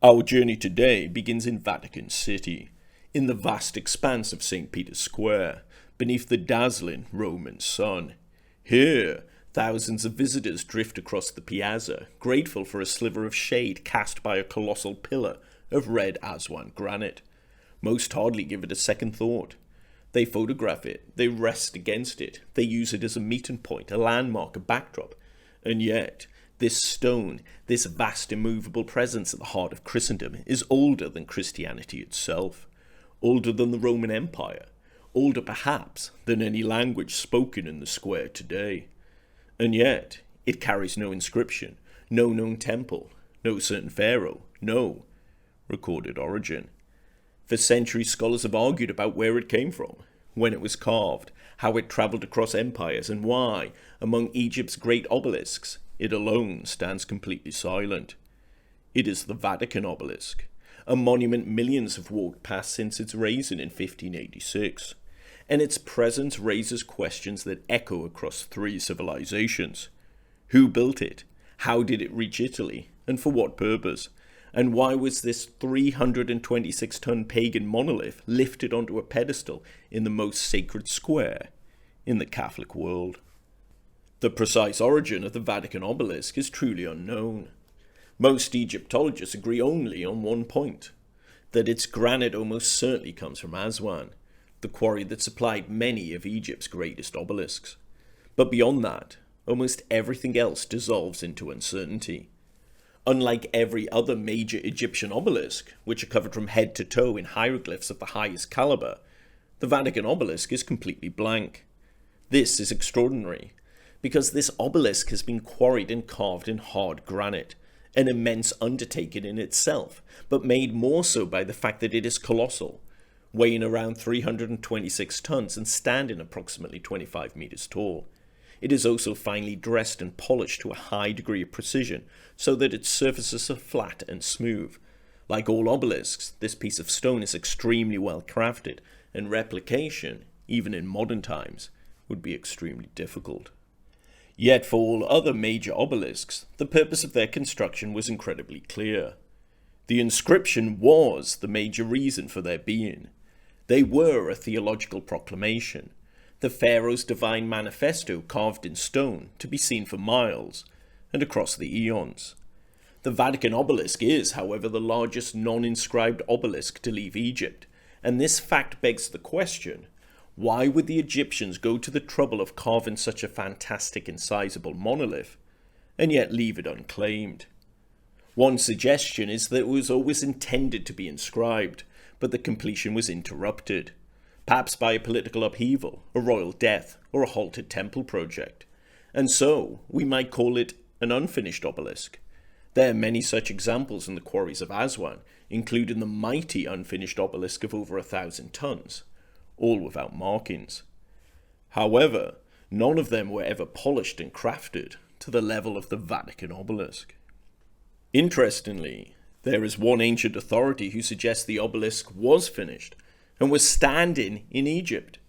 Our journey today begins in Vatican City, in the vast expanse of St. Peter's Square, beneath the dazzling Roman sun. Here, thousands of visitors drift across the piazza, grateful for a sliver of shade cast by a colossal pillar of red Aswan granite. Most hardly give it a second thought. They photograph it, they rest against it, they use it as a meeting point, a landmark, a backdrop. And yet, this stone, this vast immovable presence at the heart of Christendom, is older than Christianity itself, older than the Roman Empire, older perhaps than any language spoken in the square today. And yet, it carries no inscription, no known temple, no certain pharaoh, no recorded origin. For centuries, scholars have argued about where it came from, when it was carved, how it travelled across empires, and why, among Egypt's great obelisks, it alone stands completely silent. It is the Vatican Obelisk, a monument millions have walked past since its raising in 1586, and its presence raises questions that echo across three civilisations. Who built it? How did it reach Italy? And for what purpose? And why was this 326-ton pagan monolith lifted onto a pedestal in the most sacred square in the Catholic world? The precise origin of the Vatican Obelisk is truly unknown. Most Egyptologists agree only on one point, that its granite almost certainly comes from Aswan, the quarry that supplied many of Egypt's greatest obelisks. But beyond that, almost everything else dissolves into uncertainty. Unlike every other major Egyptian obelisk, which are covered from head to toe in hieroglyphs of the highest caliber, the Vatican Obelisk is completely blank. This is extraordinary, because this obelisk has been quarried and carved in hard granite, an immense undertaking in itself, but made more so by the fact that it is colossal, weighing around 326 tons and standing approximately 25 meters tall. It is also finely dressed and polished to a high degree of precision, so that its surfaces are flat and smooth. Like all obelisks, this piece of stone is extremely well crafted, and replication, even in modern times, would be extremely difficult. Yet for all other major obelisks, the purpose of their construction was incredibly clear. The inscription was the major reason for their being. They were a theological proclamation, the pharaoh's divine manifesto carved in stone to be seen for miles and across the eons. The Vatican Obelisk is, however, the largest non-inscribed obelisk to leave Egypt, and this fact begs the question: why would the Egyptians go to the trouble of carving such a fantastic and sizable monolith, and yet leave it unclaimed? One suggestion is that it was always intended to be inscribed, but the completion was interrupted, perhaps by a political upheaval, a royal death, or a halted temple project. And so, we might call it an unfinished obelisk. There are many such examples in the quarries of Aswan, including the mighty unfinished obelisk of over 1,000 tons. All without markings. However, none of them were ever polished and crafted to the level of the Vatican Obelisk. Interestingly, there is one ancient authority who suggests the obelisk was finished and was standing in Egypt.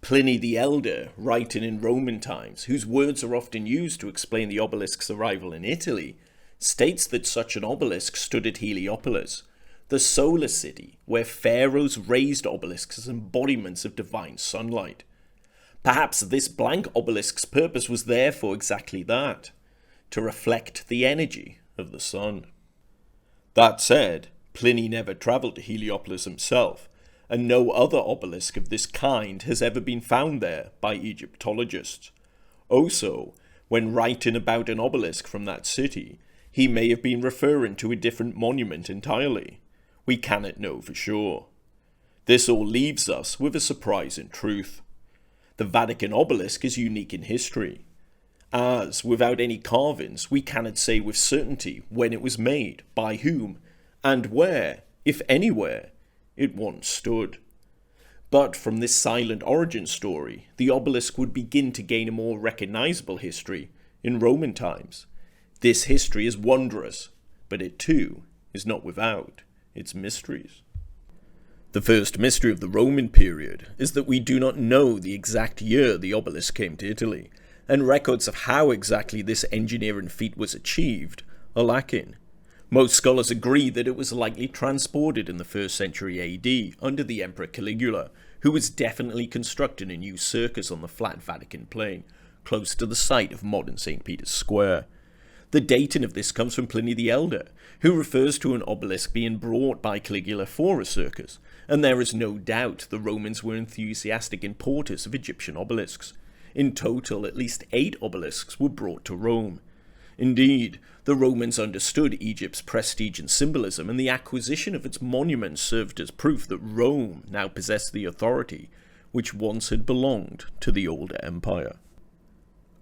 Pliny the Elder, writing in Roman times, whose words are often used to explain the obelisk's arrival in Italy, states that such an obelisk stood at Heliopolis, the solar city where pharaohs raised obelisks as embodiments of divine sunlight. Perhaps this blank obelisk's purpose was therefore exactly that, to reflect the energy of the sun. That said, Pliny never travelled to Heliopolis himself, and no other obelisk of this kind has ever been found there by Egyptologists. Also, when writing about an obelisk from that city, he may have been referring to a different monument entirely. We cannot know for sure. This all leaves us with a surprising truth. The Vatican Obelisk is unique in history, as, without any carvings, we cannot say with certainty when it was made, by whom, and where, if anywhere, it once stood. But from this silent origin story, the obelisk would begin to gain a more recognizable history in Roman times. This history is wondrous, but it too is not without its mysteries. The first mystery of the Roman period is that we do not know the exact year the obelisk came to Italy, and records of how exactly this engineering feat was achieved are lacking. Most scholars agree that it was likely transported in the 1st century AD under the Emperor Caligula, who was definitely constructing a new circus on the flat Vatican plain, close to the site of modern St. Peter's Square. The dating of this comes from Pliny the Elder, who refers to an obelisk being brought by Caligula for a circus, and there is no doubt the Romans were enthusiastic importers of Egyptian obelisks. In total, at least 8 obelisks were brought to Rome. Indeed, the Romans understood Egypt's prestige and symbolism, and the acquisition of its monuments served as proof that Rome now possessed the authority which once had belonged to the older empire.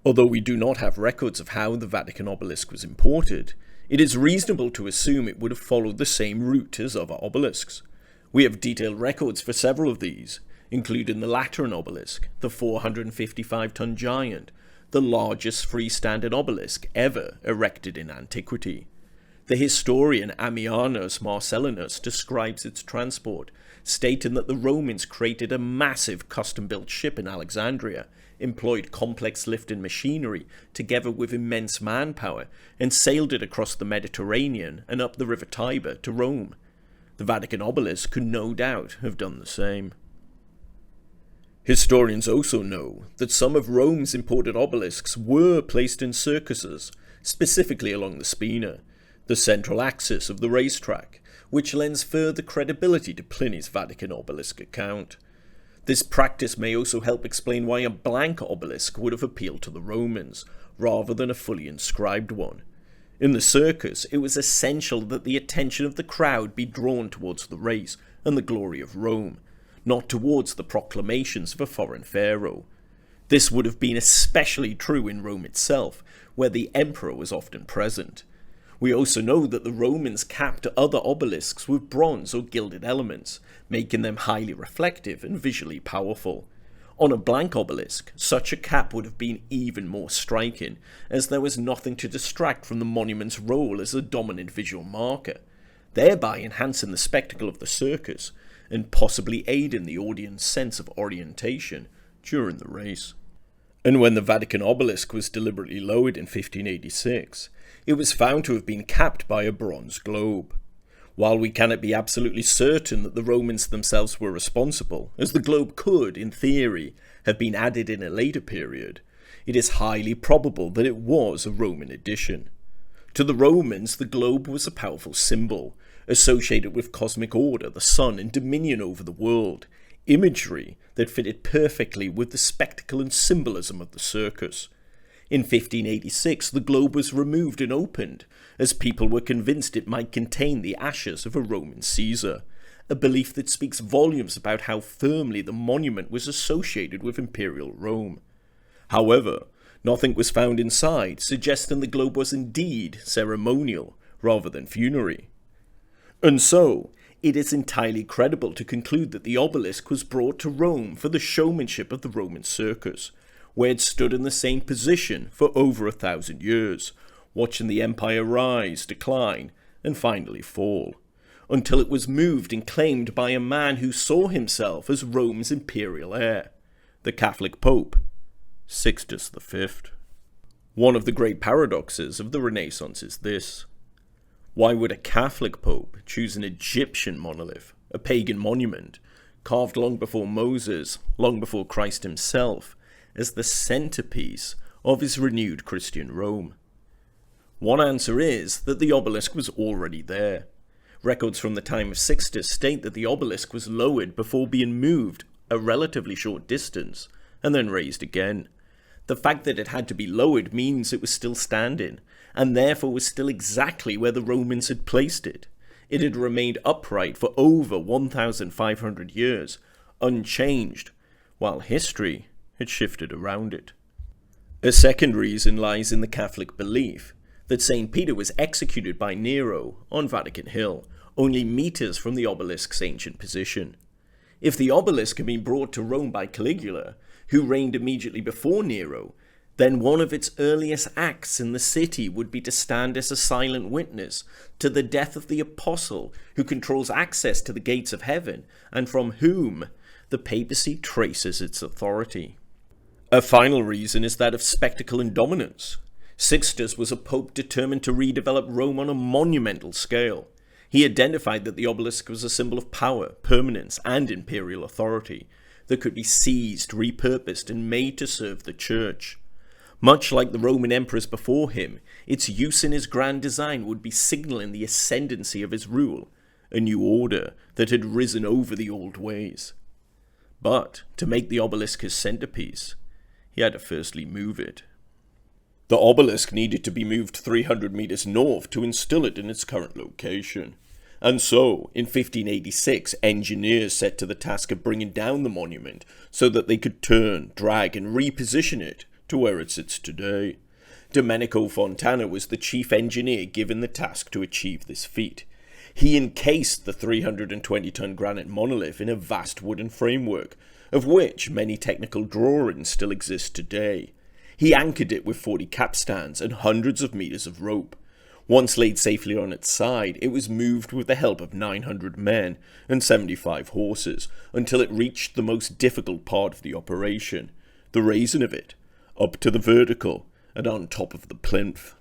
Although we do not have records of how the Vatican obelisk was imported, it is reasonable to assume it would have followed the same route as other obelisks. We have detailed records for several of these, including the Lateran obelisk, the 455-ton giant, the largest freestanding obelisk ever erected in antiquity. The historian Ammianus Marcellinus describes its transport, stating that the Romans created a massive custom-built ship in Alexandria, employed complex lifting machinery together with immense manpower, and sailed it across the Mediterranean and up the river Tiber to Rome. The Vatican obelisk could no doubt have done the same. Historians also know that some of Rome's imported obelisks were placed in circuses, specifically along the spina, the central axis of the racetrack, which lends further credibility to Pliny's Vatican obelisk account. This practice may also help explain why a blank obelisk would have appealed to the Romans, rather than a fully inscribed one. In the circus, it was essential that the attention of the crowd be drawn towards the race and the glory of Rome, not towards the proclamations of a foreign pharaoh. This would have been especially true in Rome itself, where the emperor was often present. We also know that the Romans capped other obelisks with bronze or gilded elements, making them highly reflective and visually powerful. On a blank obelisk, such a cap would have been even more striking, as there was nothing to distract from the monument's role as a dominant visual marker, thereby enhancing the spectacle of the circus, and possibly aiding the audience's sense of orientation during the race. And when the Vatican obelisk was deliberately lowered in 1586, it was found to have been capped by a bronze globe. While we cannot be absolutely certain that the Romans themselves were responsible, as the globe could, in theory, have been added in a later period, it is highly probable that it was a Roman addition. To the Romans, the globe was a powerful symbol, associated with cosmic order, the sun, and dominion over the world, imagery that fitted perfectly with the spectacle and symbolism of the circus. In 1586, the globe was removed and opened, as people were convinced it might contain the ashes of a Roman Caesar, a belief that speaks volumes about how firmly the monument was associated with imperial Rome. However, nothing was found inside, suggesting the globe was indeed ceremonial rather than funerary. And so, it is entirely credible to conclude that the obelisk was brought to Rome for the showmanship of the Roman Circus, where it stood in the same position for over 1,000 years, watching the empire rise, decline, and finally fall, until it was moved and claimed by a man who saw himself as Rome's imperial heir, the Catholic Pope, Sixtus V. One of the great paradoxes of the Renaissance is this. Why would a Catholic Pope choose an Egyptian monolith, a pagan monument, carved long before Moses, long before Christ himself, as the centerpiece of his renewed Christian Rome? One answer is that the obelisk was already there. Records from the time of Sixtus state that the obelisk was lowered before being moved a relatively short distance, and then raised again. The fact that it had to be lowered means it was still standing, and therefore was still exactly where the Romans had placed it. It had remained upright for over 1,500 years, unchanged, while history had shifted around it. A second reason lies in the Catholic belief that St. Peter was executed by Nero on Vatican Hill, only meters from the obelisk's ancient position. If the obelisk had been brought to Rome by Caligula, who reigned immediately before Nero, then one of its earliest acts in the city would be to stand as a silent witness to the death of the apostle who controls access to the gates of heaven and from whom the papacy traces its authority. A final reason is that of spectacle and dominance. Sixtus was a pope determined to redevelop Rome on a monumental scale. He identified that the obelisk was a symbol of power, permanence, and imperial authority that could be seized, repurposed, and made to serve the church. Much like the Roman emperors before him, its use in his grand design would be signalling the ascendancy of his rule, a new order that had risen over the old ways. But to make the obelisk his centerpiece, he had to firstly move it. The obelisk needed to be moved 300 meters north to instill it in its current location. And so, in 1586, engineers set to the task of bringing down the monument so that they could turn, drag, and reposition it to where it sits today. Domenico Fontana was the chief engineer given the task to achieve this feat. He encased the 320-ton granite monolith in a vast wooden framework, of which many technical drawings still exist today. He anchored it with 40 capstans and hundreds of meters of rope. Once laid safely on its side, it was moved with the help of 900 men and 75 horses until it reached the most difficult part of the operation, the raising of it, up to the vertical and on top of the plinth.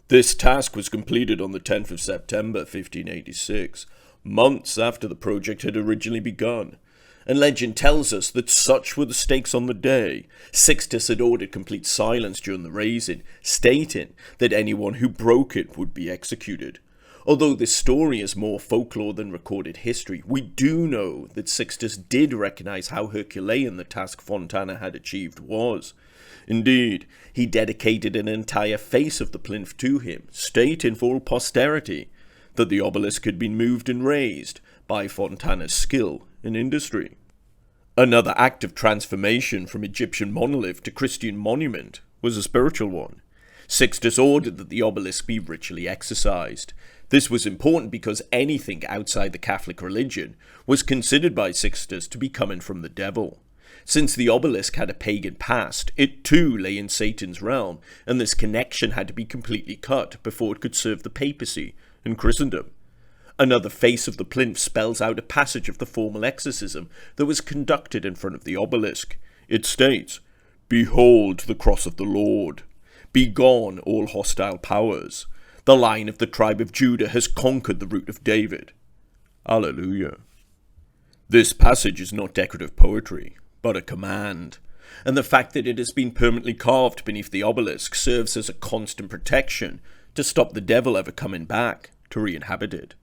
This task was completed on the 10th of September 1586, months after the project had originally begun, and legend tells us that such were the stakes on the day, Sixtus had ordered complete silence during the raising, stating that anyone who broke it would be executed. Although this story is more folklore than recorded history, we do know that Sixtus did recognize how Herculean the task Fontana had achieved was. Indeed, he dedicated an entire face of the plinth to him, stating for all posterity that the obelisk had been moved and raised by Fontana's skill and industry. Another act of transformation from Egyptian monolith to Christian monument was a spiritual one. Sixtus ordered that the obelisk be ritually exorcised. This was important because anything outside the Catholic religion was considered by Sixtus to be coming from the devil. Since the obelisk had a pagan past, it too lay in Satan's realm, and this connection had to be completely cut before it could serve the papacy and Christendom. Another face of the plinth spells out a passage of the formal exorcism that was conducted in front of the obelisk. It states, "Behold the cross of the Lord. Begone all hostile powers. The line of the tribe of Judah has conquered the root of David." Alleluia. This passage is not decorative poetry, but a command, and the fact that it has been permanently carved beneath the obelisk serves as a constant protection to stop the devil ever coming back to re-inhabit it.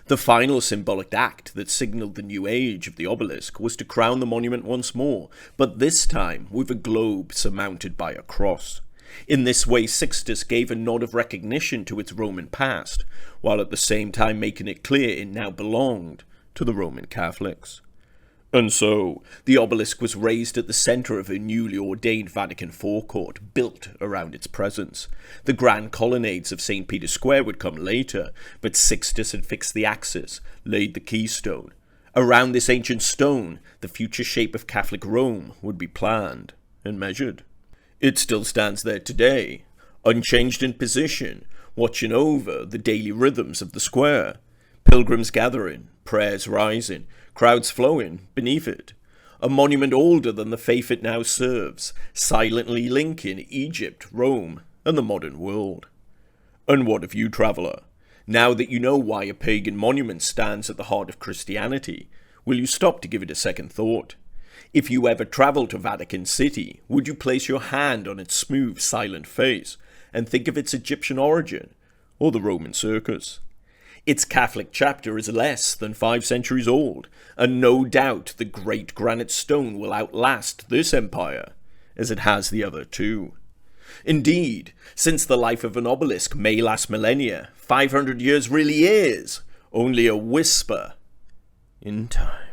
The final symbolic act that signalled the new age of the obelisk was to crown the monument once more, but this time with a globe surmounted by a cross. In this way, Sixtus gave a nod of recognition to its Roman past, while at the same time making it clear it now belonged to the Roman Catholics. And so, the obelisk was raised at the centre of a newly ordained Vatican forecourt built around its presence. The grand colonnades of St. Peter's Square would come later, but Sixtus had fixed the axis, laid the keystone. Around this ancient stone, the future shape of Catholic Rome would be planned and measured. It still stands there today, unchanged in position, watching over the daily rhythms of the square. Pilgrims gathering, prayers rising, crowds flowing beneath it. A monument older than the faith it now serves, silently linking Egypt, Rome, and the modern world. And what of you, traveller? Now that you know why a pagan monument stands at the heart of Christianity, will you stop to give it a second thought? If you ever travel to Vatican City, would you place your hand on its smooth, silent face and think of its Egyptian origin, or the Roman Circus? Its Catholic chapter is less than 5 centuries old, and no doubt the great granite stone will outlast this empire, as it has the other two. Indeed, since the life of an obelisk may last millennia, 500 years really is only a whisper in time.